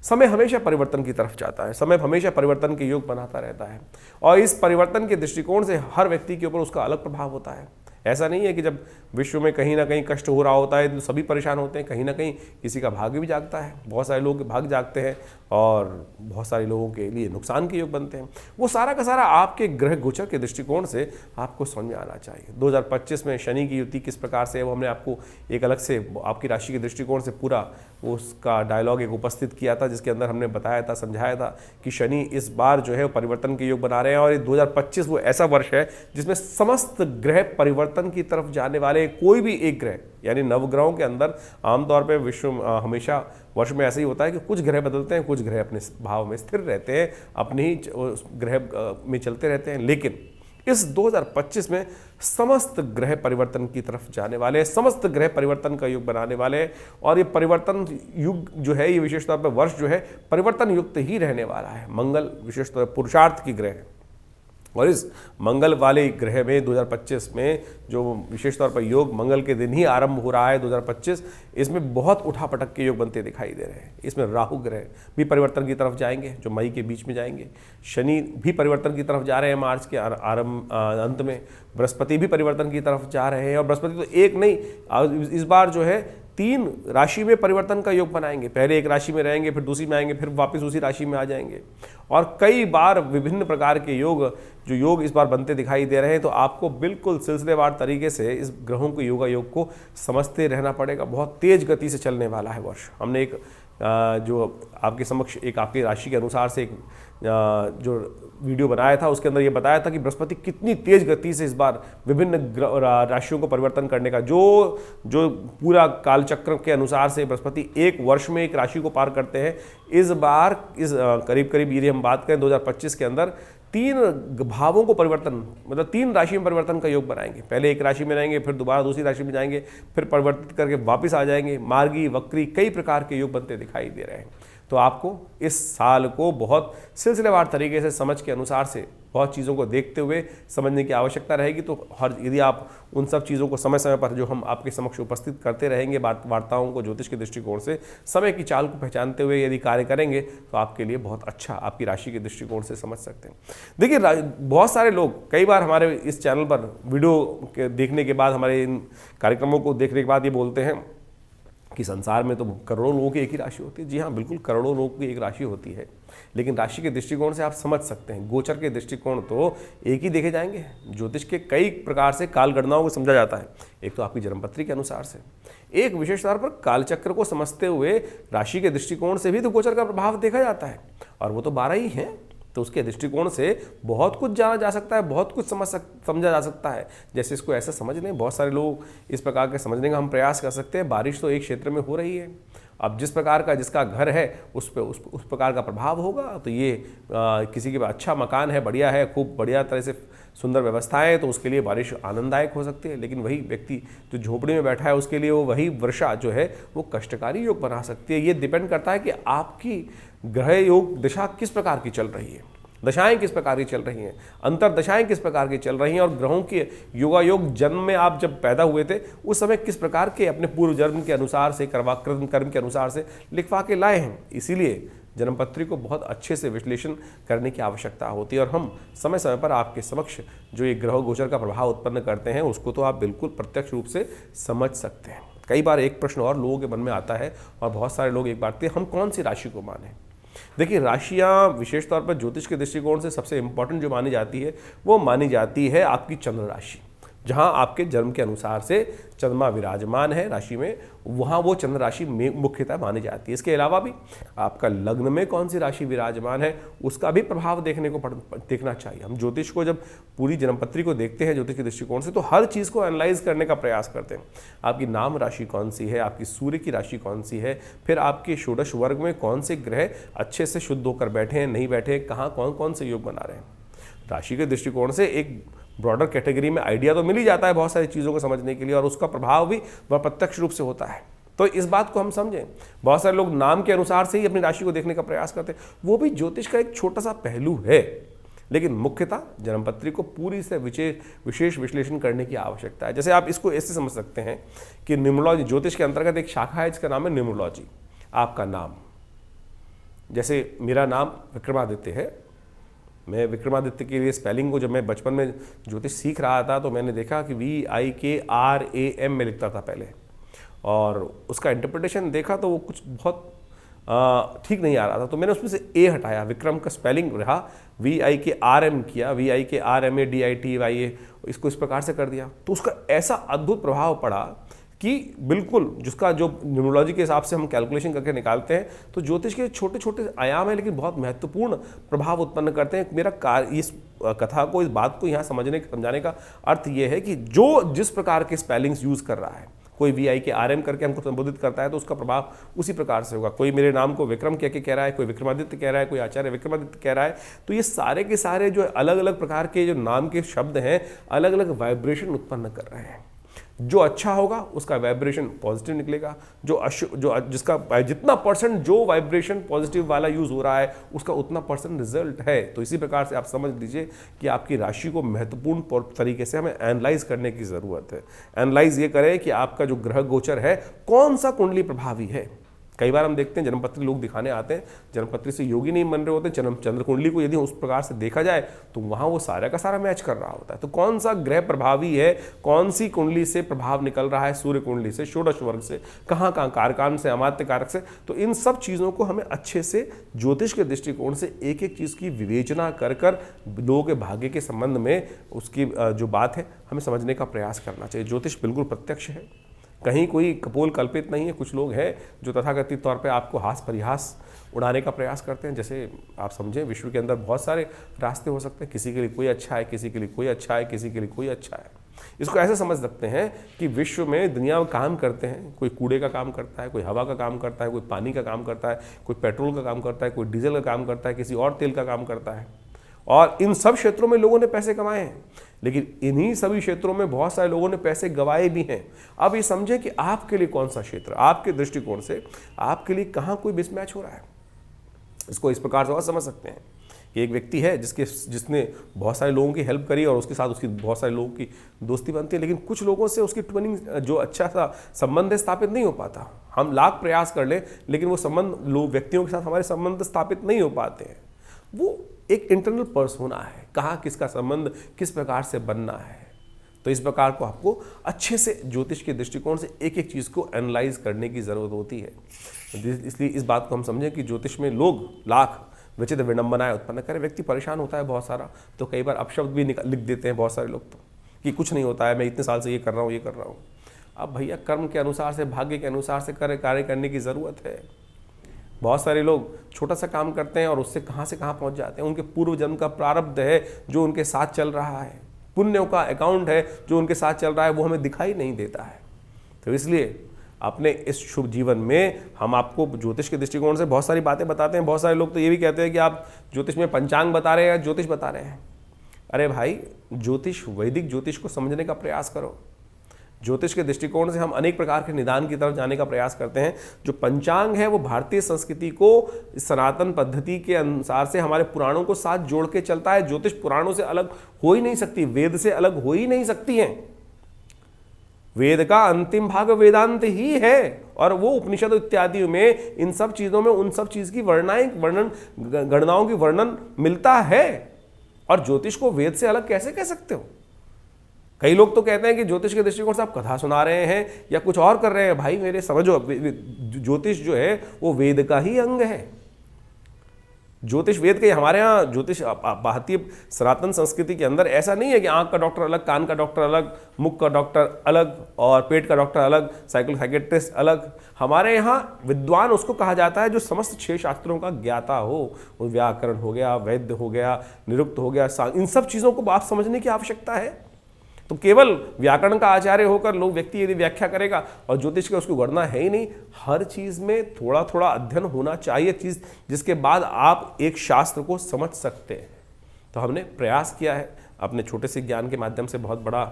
समय हमेशा परिवर्तन की तरफ जाता है, समय हमेशा परिवर्तन के योग बनाता रहता है और इस परिवर्तन के दृष्टिकोण से हर व्यक्ति के ऊपर उसका अलग प्रभाव होता है। ऐसा नहीं है कि जब विश्व में कहीं ना कहीं कष्ट हो रहा होता है तो सभी परेशान होते हैं, कहीं ना कहीं किसी का भाग्य भी जागता है, बहुत सारे लोग भाग जागते हैं और बहुत सारे लोगों के लिए नुकसान के योग बनते हैं। वो सारा का सारा आपके ग्रह गोचर के दृष्टिकोण से आपको समझ में आना चाहिए। 2025 में शनि की युति किस प्रकार से है वो हमने आपको एक अलग से आपकी राशि के दृष्टिकोण से पूरा उसका डायलॉग एक उपस्थित किया था, जिसके अंदर हमने बताया था, समझाया था कि शनि इस बार जो है परिवर्तन के योग बना रहे हैं और ये 2025 वो ऐसा वर्ष है जिसमें समस्त ग्रह परिवर्तन की तरफ जाने वाले। कोई भी एक ग्रह यानी नवग्रहों के अंदर आमतौर पर विश्व हमेशा वर्ष में ऐसा ही होता है कि कुछ ग्रह बदलते हैं, कुछ ग्रह अपने भाव में स्थिर रहते हैं, अपने ही ग्रह में चलते रहते हैं। लेकिन इस 2025 में समस्त ग्रह परिवर्तन की तरफ जाने वाले, समस्त ग्रह परिवर्तन का युग बनाने वाले और ये परिवर्तन युग जो है, ये विशेष तौर पर वर्ष जो है परिवर्तन युक्त ही रहने वाला है। मंगल विशेष तौर पर पुरुषार्थ की ग्रह है और इस मंगल वाले ग्रह में 2025 में जो विशेष तौर पर योग मंगल के दिन ही आरंभ हो रहा है 2025, इसमें बहुत उठापटक के योग बनते दिखाई दे रहे हैं। इसमें राहु ग्रह भी परिवर्तन की तरफ जाएंगे, जो मई के बीच में जाएंगे। शनि भी परिवर्तन की तरफ जा रहे हैं मार्च के आरंभ अंत में। बृहस्पति भी परिवर्तन की तरफ जा रहे हैं और बृहस्पति तो एक नहीं, इस बार जो है 3 राशि में परिवर्तन का योग बनाएंगे। पहले एक राशि में रहेंगे, फिर दूसरी में आएंगे, फिर वापस उसी राशि में आ जाएंगे और कई बार विभिन्न प्रकार के योग इस बार बनते दिखाई दे रहे हैं। तो आपको बिल्कुल सिलसिलेवार तरीके से इस ग्रहों के योग को समझते रहना पड़ेगा। बहुत तेज गति से चलने वाला है वर्ष। हमने एक जो आपके समक्ष एक आपकी राशि के अनुसार से एक जो वीडियो बनाया था, उसके अंदर ये बताया था कि बृहस्पति कितनी तेज गति से इस बार विभिन्न राशियों को परिवर्तन करने का जो पूरा कालचक्र के अनुसार से बृहस्पति एक वर्ष में एक राशि को पार करते हैं। इस बार इस करीब यदि हम बात करें 2025 के अंदर 3 भावों को परिवर्तन, मतलब 3 राशि में परिवर्तन का योग बनाएंगे। पहले एक राशि में रहेंगे, फिर दोबारा दूसरी राशि में जाएंगे, फिर परिवर्तित करके वापस आ जाएंगे। मार्गी, वक्री, कई प्रकार के योग बनते दिखाई दे रहे हैं। तो आपको इस साल को बहुत सिलसिलेवार तरीके से समझ के अनुसार से बहुत चीज़ों को देखते हुए समझने की आवश्यकता रहेगी। तो यदि आप उन सब चीज़ों को समय समय पर जो हम आपके समक्ष उपस्थित करते रहेंगे वार्ताओं को ज्योतिष के दृष्टिकोण से समय की चाल को पहचानते हुए यदि कार्य करेंगे तो आपके लिए बहुत अच्छा आपकी राशि के दृष्टिकोण से समझ सकते हैं। देखिए, बहुत सारे लोग कई बार हमारे इस चैनल पर वीडियो देखने के बाद, हमारे इन कार्यक्रमों को देखने के बाद ये बोलते हैं कि संसार में तो करोड़ों लोगों की एक ही राशि होती है। जी हाँ, बिल्कुल करोड़ों लोगों की एक राशि होती है, लेकिन राशि के दृष्टिकोण से आप समझ सकते हैं। गोचर के दृष्टिकोण तो एक ही देखे जाएंगे। ज्योतिष के कई प्रकार से काल गणनाओं को समझा जाता है। एक तो आपकी जन्मपत्री के अनुसार से, एक विशेष तौर पर कालचक्र को समझते हुए राशि के दृष्टिकोण से भी तो गोचर का प्रभाव देखा जाता है और वो तो 12 ही हैं। तो उसके दृष्टिकोण से बहुत कुछ जाना जा सकता है, बहुत कुछ समझा जा सकता है। जैसे इसको ऐसा समझ लें, बहुत सारे लोग इस प्रकार के समझने का हम प्रयास कर सकते हैं। बारिश तो एक क्षेत्र में हो रही है, अब जिस प्रकार का जिसका घर है उस पर उस प्रकार का प्रभाव होगा। तो ये किसी के पास अच्छा मकान है, बढ़िया है, खूब बढ़िया तरह से सुंदर व्यवस्थाएं है, तो उसके लिए बारिश आनंददायक हो सकती है। लेकिन वही व्यक्ति जो झोपड़ी में बैठा है उसके लिए वही वर्षा जो है वो कष्टकारी योग बना सकती है। ये डिपेंड करता है कि आपकी ग्रह योग दिशा किस प्रकार की चल रही है, दशाएं किस प्रकार की चल रही हैं, अंतर दशाएं किस प्रकार की चल रही हैं और ग्रहों के योगायोग जन्म में आप जब पैदा हुए थे उस समय किस प्रकार के अपने पूर्व जन्म के अनुसार से कर्म के अनुसार से लिखवा के लाए हैं। इसीलिए जन्मपत्री को बहुत अच्छे से विश्लेषण करने की आवश्यकता होती है और हम समय समय पर आपके समक्ष जो ये ग्रह गोचर का प्रभाव उत्पन्न करते हैं उसको तो आप बिल्कुल प्रत्यक्ष रूप से समझ सकते हैं। कई बार एक प्रश्न और लोगों के मन में आता है और बहुत सारे लोग एक बात, हम कौन सी राशि को माने। देखिए, राशियां विशेष तौर पर ज्योतिष के दृष्टिकोण से सबसे इंपॉर्टेंट जो मानी जाती है वो मानी जाती है आपकी चंद्र राशि। जहां आपके जन्म के अनुसार से चंद्रमा विराजमान है राशि में, वहां वो चंद्र राशि में मुख्यतः मानी जाती है। इसके अलावा भी आपका लग्न में कौन सी राशि विराजमान है उसका भी प्रभाव देखना चाहिए। हम ज्योतिष को जब पूरी जन्मपत्री को देखते हैं ज्योतिष के दृष्टिकोण से, तो हर चीज़ को एनालाइज करने का प्रयास करते हैं। आपकी नाम राशि कौन सी है, आपकी सूर्य की राशि कौन सी है, फिर आपके षोडश वर्ग में कौन से ग्रह अच्छे से शुद्ध होकर बैठे हैं, नहीं बैठे, कहाँ कौन कौन से योग बना रहे हैं। राशि के दृष्टिकोण से एक ब्रॉडर कैटेगरी में आइडिया तो मिल ही जाता है बहुत सारी चीज़ों को समझने के लिए और उसका प्रभाव भी वह प्रत्यक्ष रूप से होता है। तो इस बात को हम समझें। बहुत सारे लोग नाम के अनुसार से ही अपनी राशि को देखने का प्रयास करते हैं, वो भी ज्योतिष का एक छोटा सा पहलू है, लेकिन मुख्यतः जन्मपत्री को पूरी से विशेष विश्लेषण करने की आवश्यकता है। जैसे आप इसको ऐसे समझ सकते हैं कि न्यूमरोलॉजी ज्योतिष के अंतर्गत एक शाखा है जिसका नाम है न्यूमरोलॉजी। आपका नाम, जैसे मेरा नाम विक्रमादित्य है, मैं विक्रमादित्य के लिए स्पेलिंग को जब मैं बचपन में ज्योतिष सीख रहा था तो मैंने देखा कि VIKRAM में लिखता था पहले, और उसका इंटरप्रिटेशन देखा तो वो कुछ बहुत ठीक नहीं आ रहा था, तो मैंने उसमें से ए हटाया, विक्रम का स्पेलिंग रहा, VIKRM किया, VIKRMADITYA, इसको इस प्रकार से कर दिया। तो उसका ऐसा अद्भुत प्रभाव पड़ा कि बिल्कुल जिसका जो न्यूमरोलॉजी के हिसाब से हम कैलकुलेशन करके निकालते हैं, तो ज्योतिष के छोटे छोटे आयाम है लेकिन बहुत महत्वपूर्ण प्रभाव उत्पन्न करते हैं। मेरा कार्य इस कथा को, इस बात को यहाँ समझाने का अर्थ ये है कि जो जिस प्रकार के स्पेलिंग्स यूज़ कर रहा है, कोई VIKRM करके हमको संबोधित करता है तो उसका प्रभाव उसी प्रकार से होगा। कोई मेरे नाम को विक्रम कह रहा है, कोई विक्रमादित्य कह रहा है, कोई आचार्य विक्रमादित्य कह रहा है, तो ये सारे के सारे जो अलग अलग प्रकार के जो नाम के शब्द हैं अलग अलग वाइब्रेशन उत्पन्न कर रहे हैं। जो अच्छा होगा उसका वाइब्रेशन पॉजिटिव निकलेगा, जिसका जितना परसेंट जो वाइब्रेशन पॉजिटिव वाला यूज हो रहा है उसका उतना परसेंट रिजल्ट है। तो इसी प्रकार से आप समझ लीजिए कि आपकी राशि को महत्वपूर्ण तरीके से हमें एनालाइज करने की जरूरत है। एनालाइज ये करें कि आपका जो ग्रह गोचर है कौन सा कुंडली प्रभावी है। कई बार हम देखते हैं जन्मपत्री लोग दिखाने आते हैं, जन्मपत्री से योगी नहीं बन रहे होते, चंद्र कुंडली को यदि उस प्रकार से देखा जाए तो वहाँ वो सारा का सारा मैच कर रहा होता है। तो कौन सा ग्रह प्रभावी है, कौन सी कुंडली से प्रभाव निकल रहा है, सूर्य कुंडली से, षोडश वर्ग से, कहाँ कारकान से, अमात्य कारक से, तो इन सब चीज़ों को हमें अच्छे से ज्योतिष के दृष्टिकोण से एक एक चीज़ की विवेचना कर लोगों के भाग्य के संबंध में उसकी जो बात है हमें समझने का प्रयास करना चाहिए। ज्योतिष बिल्कुल प्रत्यक्ष है, कहीं कोई कपोल कल्पित नहीं है। कुछ लोग हैं जो तथाकथित तौर पे आपको हास परिहास उड़ाने का प्रयास करते हैं। जैसे आप समझें विश्व के अंदर बहुत सारे रास्ते हो सकते हैं, किसी के लिए कोई अच्छा है, किसी के लिए कोई अच्छा है, किसी के लिए कोई अच्छा है। इसको ऐसे समझ सकते हैं कि विश्व में दुनिया में काम करते हैं, कोई कूड़े का काम करता है, कोई हवा का काम करता है, कोई पानी का काम करता है, कोई पेट्रोल का काम करता है, कोई डीजल का काम करता है, किसी और तेल का काम करता है, और इन सब क्षेत्रों में लोगों ने पैसे कमाए हैं, लेकिन इन्हीं सभी क्षेत्रों में बहुत सारे लोगों ने पैसे गंवाए भी हैं। अब ये समझें कि आपके लिए कौन सा क्षेत्र, आपके दृष्टिकोण से आपके लिए कहाँ कोई मिसमैच हो रहा है। इसको इस प्रकार से और समझ सकते हैं कि एक व्यक्ति है जिसने बहुत सारे लोगों की हेल्प करी और उसके साथ उसकी बहुत सारे लोगों की दोस्ती बनती है, लेकिन कुछ लोगों से उसकी ट्विनिंग जो अच्छा सा संबंध है स्थापित नहीं हो पाता। हम लाख प्रयास कर लें लेकिन वो संबंध लोग व्यक्तियों के साथ हमारे संबंध स्थापित नहीं हो पाते हैं। वो एक इंटरनल पर्सोना है, कहाँ किसका संबंध किस प्रकार से बनना है। तो इस प्रकार को आपको अच्छे से ज्योतिष के दृष्टिकोण से एक एक चीज़ को एनालाइज करने की ज़रूरत होती है। इसलिए इस बात को हम समझें कि ज्योतिष में लोग लाख विचित्र विडंबनाएं उत्पन्न करें, व्यक्ति परेशान होता है बहुत सारा, तो कई बार अपशब्द भी लिख देते हैं बहुत सारे लोग, तो कि कुछ नहीं होता है, मैं इतने साल से ये कर रहा हूँ, ये कर रहा हूँ। अब भैया कर्म के अनुसार से, भाग्य के अनुसार से कार्य करने की ज़रूरत है। बहुत सारे लोग छोटा सा काम करते हैं और उससे कहाँ पहुँच जाते हैं। उनके पूर्व जन्म का प्रारब्ध है जो उनके साथ चल रहा है, पुण्यों का अकाउंट है जो उनके साथ चल रहा है, वो हमें दिखाई नहीं देता है। तो इसलिए अपने इस शुभ जीवन में हम आपको ज्योतिष के दृष्टिकोण से बहुत सारी बातें बताते हैं। बहुत सारे लोग तो ये भी कहते हैं कि आप ज्योतिष में पंचांग बता रहे हैं या ज्योतिष बता रहे हैं। अरे भाई, ज्योतिष, वैदिक ज्योतिष को समझने का प्रयास करो। ज्योतिष के दृष्टिकोण से हम अनेक प्रकार के निदान की तरफ जाने का प्रयास करते हैं। जो पंचांग है वो भारतीय संस्कृति को सनातन पद्धति के अनुसार से हमारे पुराणों को साथ जोड़ के चलता है। ज्योतिष पुराणों से अलग हो ही नहीं सकती, वेद से अलग हो ही नहीं सकती है। वेद का अंतिम भाग वेदांत ही है, और वो उपनिषद इत्यादि में इन सब चीजों में उन सब चीज की गणनाओं की वर्णन मिलता है। और ज्योतिष को वेद से अलग कैसे कह सकते हो? कई लोग तो कहते हैं कि ज्योतिष के दृष्टिकोण से आप कथा सुना रहे हैं या कुछ और कर रहे हैं। भाई मेरे समझो, ज्योतिष जो है वो वेद का ही अंग है। ज्योतिष वेद के, हमारे यहाँ ज्योतिष भारतीय सनातन संस्कृति के अंदर ऐसा नहीं है कि आंख का डॉक्टर अलग, कान का डॉक्टर अलग, मुख का डॉक्टर अलग और पेट का डॉक्टर अलग, साइकियाट्रिस्ट अलग। हमारे यहाँ विद्वान उसको कहा जाता है जो समस्त 6 शास्त्रों का ज्ञाता हो। वो व्याकरण हो गया, वैद्य हो गया, निरुक्त हो गया, इन सब चीज़ों को आप समझने की आवश्यकता है। तो केवल व्याकरण का आचार्य होकर लोग व्यक्ति यदि व्याख्या करेगा और ज्योतिष का उसको गणना है ही नहीं। हर चीज़ में थोड़ा थोड़ा अध्ययन होना चाहिए, चीज़ जिसके बाद आप एक शास्त्र को समझ सकते हैं। तो हमने प्रयास किया है अपने छोटे से ज्ञान के माध्यम से। बहुत बड़ा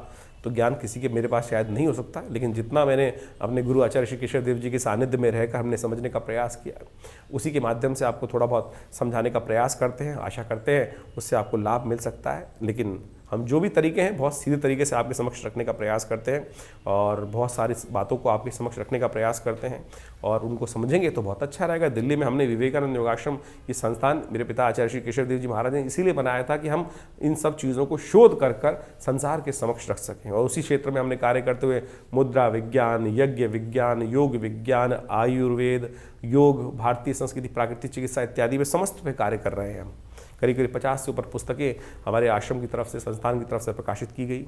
तो ज्ञान किसी के मेरे पास शायद नहीं हो सकता, लेकिन जितना मैंने अपने गुरु आचार्य श्री केशव देव जी के सानिध्य में रहकर हमने समझने का प्रयास किया, उसी के माध्यम से आपको थोड़ा बहुत समझाने का प्रयास करते हैं। आशा करते हैं उससे आपको लाभ मिल सकता है। लेकिन हम जो भी तरीके हैं बहुत सीधे तरीके से आपके समक्ष रखने का प्रयास करते हैं और बहुत सारी बातों को आपके समक्ष रखने का प्रयास करते हैं और उनको समझेंगे तो बहुत अच्छा रहेगा। दिल्ली में हमने विवेकानंद योगाश्रम ये संस्थान मेरे पिता आचार्य श्री केशव देव जी महाराज ने इसीलिए बनाया था कि हम इन सब चीज़ों को शोध कर संसार के समक्ष रख सकें। और उसी क्षेत्र में हमने कार्य करते हुए मुद्रा विज्ञान, यज्ञ विज्ञान, योग विज्ञान, आयुर्वेद, योग, भारतीय संस्कृति, प्राकृतिक चिकित्सा इत्यादि में समस्त पे कार्य कर रहे हैं हम। करीब करीब 50 से ऊपर पुस्तकें हमारे आश्रम की तरफ से, संस्थान की तरफ से प्रकाशित की गई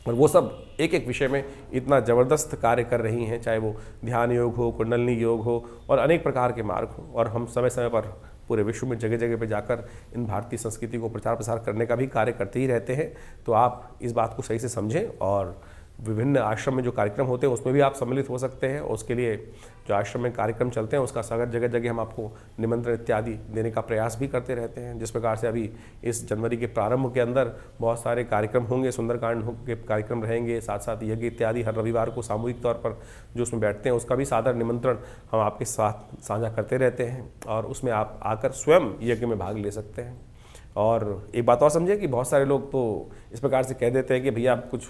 और वो सब एक एक विषय में इतना ज़बरदस्त कार्य कर रही हैं, चाहे वो ध्यान योग हो, कुंडलिनी योग हो और अनेक प्रकार के मार्ग हो। और हम समय समय पर पूरे विश्व में जगह जगह पे जाकर इन भारतीय संस्कृति को प्रचार प्रसार करने का भी कार्य करते ही रहते हैं। तो आप इस बात को सही से समझें और विभिन्न आश्रम में जो कार्यक्रम होते हैं उसमें भी आप सम्मिलित हो सकते हैं। उसके लिए जो आश्रम में कार्यक्रम चलते हैं उसका सागर जगह जगह हम आपको निमंत्रण इत्यादि देने का प्रयास भी करते रहते हैं। जिस प्रकार से अभी इस जनवरी के प्रारंभ के अंदर बहुत सारे कार्यक्रम होंगे, सुंदरकांड के कार्यक्रम रहेंगे, साथ साथ यज्ञ इत्यादि हर रविवार को सामूहिक तौर पर जो उसमें बैठते हैं उसका भी सादर निमंत्रण हम आपके साथ साझा करते रहते हैं और उसमें आप आकर स्वयं यज्ञ में भाग ले सकते हैं। और एक बात और समझिए कि बहुत सारे लोग तो इस प्रकार से कह देते हैं कि भैया आप कुछ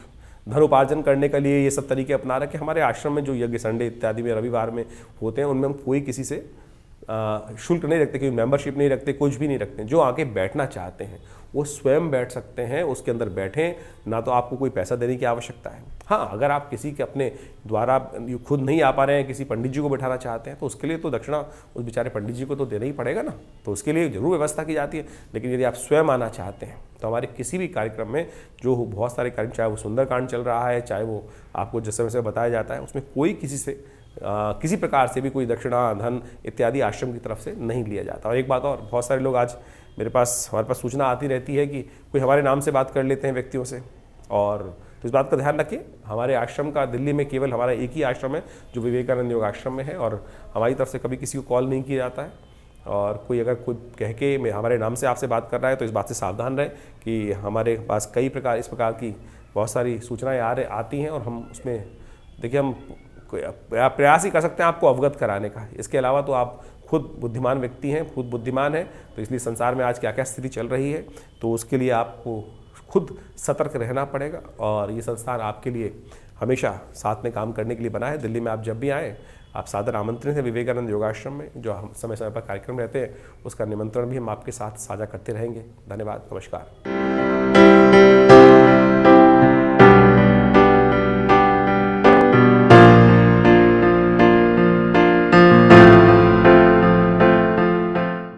धन उपार्जन करने के लिए ये सब तरीके अपना रखे। हमारे आश्रम में जो यज्ञ संडे इत्यादि में रविवार में होते हैं उनमें हम कोई किसी से शुल्क नहीं रखते, कोई मेंबरशिप नहीं रखते, कुछ भी नहीं रखते। जो आके बैठना चाहते हैं वो स्वयं बैठ सकते हैं, उसके अंदर बैठें, ना तो आपको कोई पैसा देने की आवश्यकता है। हाँ, अगर आप किसी के अपने द्वारा खुद नहीं आ पा रहे हैं, किसी पंडित जी को बैठाना चाहते हैं तो उसके लिए तो दक्षिणा उस बेचारे पंडित जी को तो देना ही पड़ेगा ना, तो उसके लिए जरूर व्यवस्था की जाती है। लेकिन यदि आप स्वयं आना चाहते हैं तो हमारे किसी भी कार्यक्रम में जो बहुत सारे कार्यक्रम, चाहे वो सुंदरकांड चल रहा है, चाहे वो आपको जिस समय से बताया जाता है, उसमें कोई किसी से किसी प्रकार से भी कोई दक्षिणा, धन इत्यादि आश्रम की तरफ से नहीं लिया जाता। और एक बात और, बहुत सारे लोग आज हमारे पास सूचना आती रहती है कि कोई हमारे नाम से बात कर लेते हैं व्यक्तियों से, और तो इस बात का ध्यान रखिए। हमारे आश्रम का दिल्ली में केवल हमारा एक ही आश्रम है जो विवेकानंद योग आश्रम में है और हमारी तरफ से कभी किसी को कॉल नहीं किया जाता है। और कोई अगर कोई कह के हमारे नाम से आपसे बात कर रहा है तो इस बात से सावधान रहें कि हमारे पास कई प्रकार इस प्रकार की बहुत सारी सूचनाएँ आती हैं और हम उसमें देखिए हम प्रयास ही कर सकते हैं आपको अवगत कराने का। इसके अलावा तो आप खुद बुद्धिमान व्यक्ति हैं, खुद बुद्धिमान हैं, तो इसलिए संसार में आज क्या क्या स्थिति चल रही है तो उसके लिए आपको खुद सतर्क रहना पड़ेगा। और ये संस्थान आपके लिए हमेशा साथ में काम करने के लिए बना है। दिल्ली में आप जब भी आएँ आप सादर आमंत्रित हैं विवेकानंद योगाश्रम में, जो हम समय समय पर कार्यक्रम रहते हैं उसका निमंत्रण भी हम आपके साथ साझा करते रहेंगे। धन्यवाद, नमस्कार।